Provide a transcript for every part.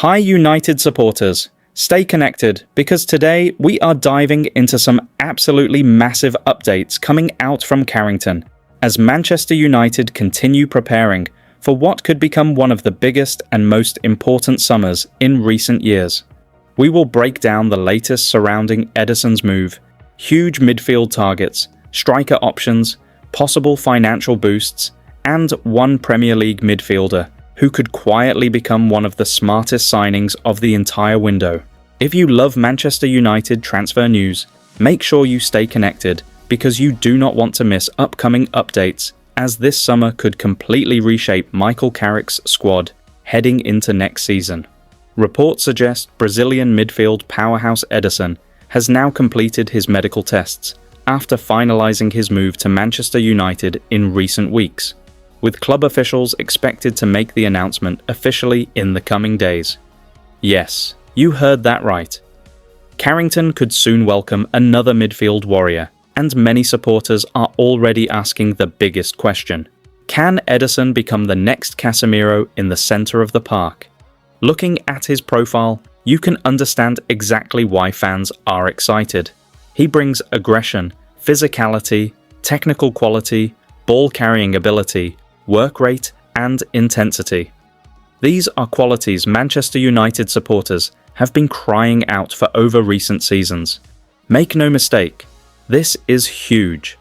Hi United supporters, stay connected because today we are diving into some absolutely massive updates coming out from Carrington as Manchester United continue preparing for what could become one of the biggest and most important summers in recent years. We will break down the latest surrounding Ederson's move, huge midfield targets, striker options, possible financial boosts, and one Premier League midfielder who could quietly become one of the smartest signings of the entire window. If you love Manchester United transfer news, make sure you stay connected because you do not want to miss upcoming updates, as this summer could completely reshape Michael Carrick's squad heading into next season. Reports suggest Brazilian midfield powerhouse Ederson has now completed his medical tests after finalising his move to Manchester United in recent weeks, with club officials expected to make the announcement officially in the coming days. Yes, you heard that right. Carrington could soon welcome another midfield warrior, and many supporters are already asking the biggest question. Can Ederson become the next Casemiro in the centre of the park? Looking at his profile, you can understand exactly why fans are excited. He brings aggression, physicality, technical quality, ball-carrying ability, work rate, and intensity. These are qualities Manchester United supporters have been crying out for over recent seasons. Make no mistake, this is huge.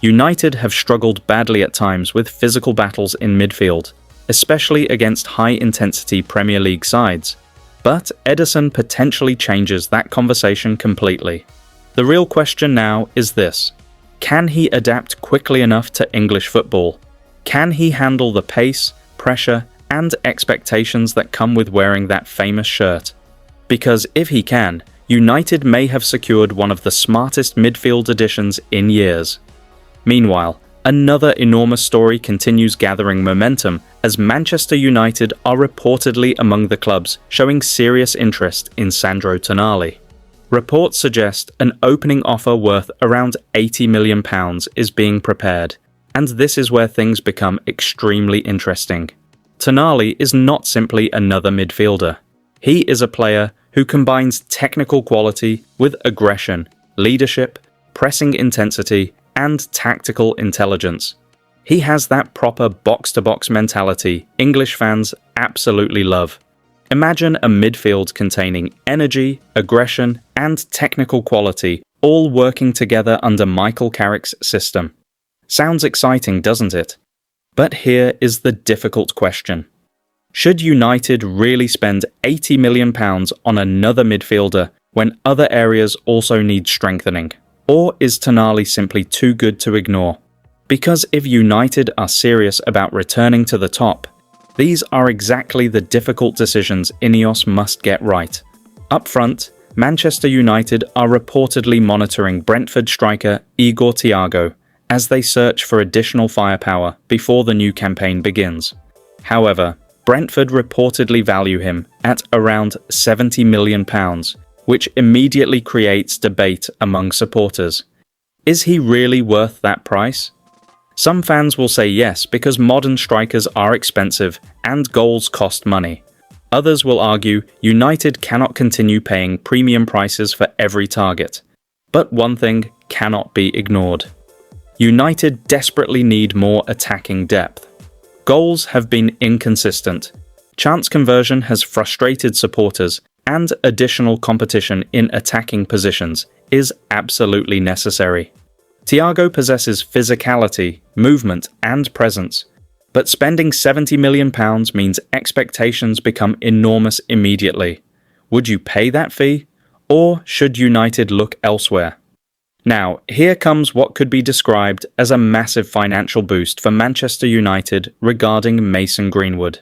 United have struggled badly at times with physical battles in midfield, especially against high-intensity Premier League sides. But Ederson potentially changes that conversation completely. The real question now is this: can he adapt quickly enough to English football? Can he handle the pace, pressure, and expectations that come with wearing that famous shirt? Because if he can, United may have secured one of the smartest midfield additions in years. Meanwhile, another enormous story continues gathering momentum as Manchester United are reportedly among the clubs showing serious interest in Sandro Tonali. Reports suggest an opening offer worth around £80 million is being prepared, and this is where things become extremely interesting. Tonali is not simply another midfielder. He is a player who combines technical quality with aggression, leadership, pressing intensity, and tactical intelligence. He has that proper box-to-box mentality English fans absolutely love. Imagine a midfield containing energy, aggression, and technical quality all working together under Michael Carrick's system. Sounds exciting, doesn't it? But here is the difficult question. Should United really spend £80 million on another midfielder when other areas also need strengthening? Or is Tonali simply too good to ignore? Because if United are serious about returning to the top, these are exactly the difficult decisions Ineos must get right. Up front, Manchester United are reportedly monitoring Brentford striker Igor Thiago as they search for additional firepower before the new campaign begins. However, Brentford reportedly value him at around £70 million, which immediately creates debate among supporters. Is he really worth that price? Some fans will say yes because modern strikers are expensive and goals cost money. Others will argue United cannot continue paying premium prices for every target. But one thing cannot be ignored. United desperately need more attacking depth. Goals have been inconsistent. Chance conversion has frustrated supporters, and additional competition in attacking positions is absolutely necessary. Thiago possesses physicality, movement, and presence, but spending £70 million means expectations become enormous immediately. Would you pay that fee? Or should United look elsewhere? Now, here comes what could be described as a massive financial boost for Manchester United regarding Mason Greenwood.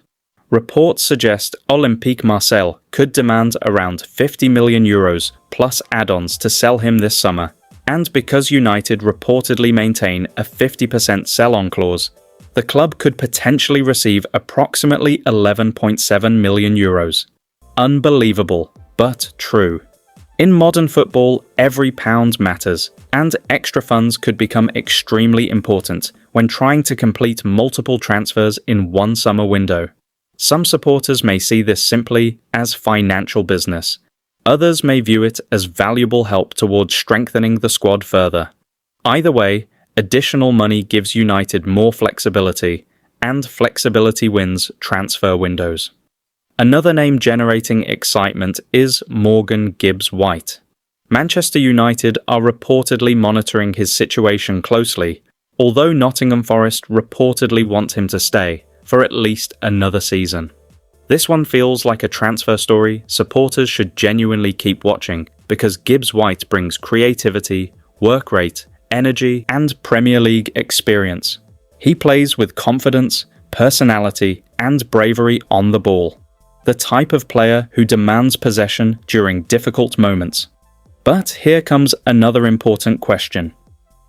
Reports suggest Olympique Marseille could demand around €50 million plus add-ons to sell him this summer, and because United reportedly maintain a 50% sell-on clause, the club could potentially receive approximately €11.7 million. Unbelievable, but true. In modern football, every pound matters, and extra funds could become extremely important when trying to complete multiple transfers in one summer window. Some supporters may see this simply as financial business. Others may view it as valuable help towards strengthening the squad further. Either way, additional money gives United more flexibility, and flexibility wins transfer windows. Another name generating excitement is Morgan Gibbs-White. Manchester United are reportedly monitoring his situation closely, although Nottingham Forest reportedly want him to stay for at least another season. This one feels like a transfer story supporters should genuinely keep watching because Gibbs-White brings creativity, work rate, energy, and Premier League experience. He plays with confidence, personality, and bravery on the ball. The type of player who demands possession during difficult moments. But here comes another important question.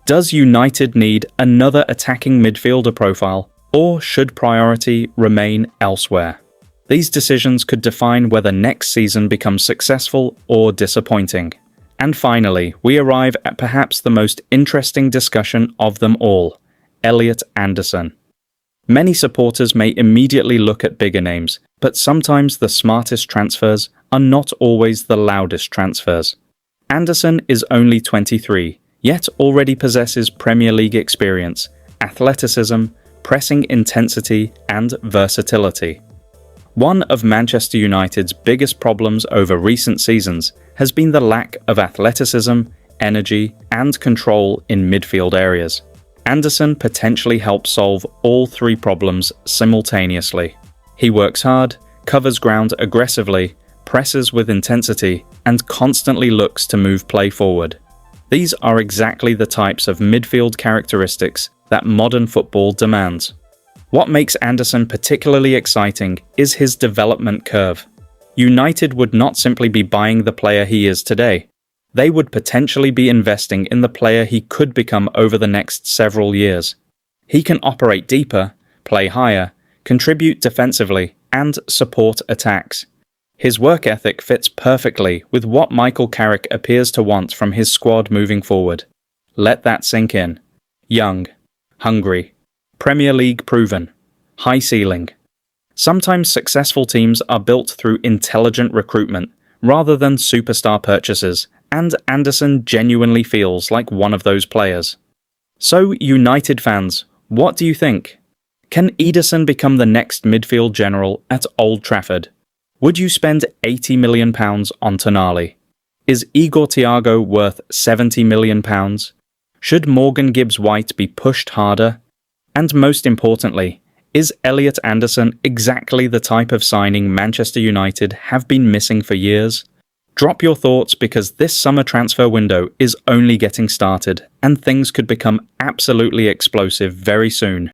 Does United need another attacking midfielder profile, or should priority remain elsewhere? These decisions could define whether next season becomes successful or disappointing. And finally, we arrive at perhaps the most interesting discussion of them all, Elliot Anderson. Many supporters may immediately look at bigger names, but sometimes the smartest transfers are not always the loudest transfers. Anderson is only 23, yet already possesses Premier League experience, athleticism, pressing intensity, and versatility. One of Manchester United's biggest problems over recent seasons has been the lack of athleticism, energy, and control in midfield areas. Anderson potentially helps solve all three problems simultaneously. He works hard, covers ground aggressively, presses with intensity, and constantly looks to move play forward. These are exactly the types of midfield characteristics that modern football demands. What makes Anderson particularly exciting is his development curve. United would not simply be buying the player he is today. They would potentially be investing in the player he could become over the next several years. He can operate deeper, play higher, contribute defensively, and support attacks. His work ethic fits perfectly with what Michael Carrick appears to want from his squad moving forward. Let that sink in. Young, hungry, Premier League proven, high ceiling. Sometimes successful teams are built through intelligent recruitment rather than superstar purchases, and Anderson genuinely feels like one of those players. So, United fans, what do you think? Can Ederson become the next midfield general at Old Trafford? Would you spend £80 million on Tonali? Is Igor Thiago worth £70 million? Should Morgan Gibbs-White be pushed harder? And most importantly, is Elliot Anderson exactly the type of signing Manchester United have been missing for years? Drop your thoughts because this summer transfer window is only getting started and things could become absolutely explosive very soon.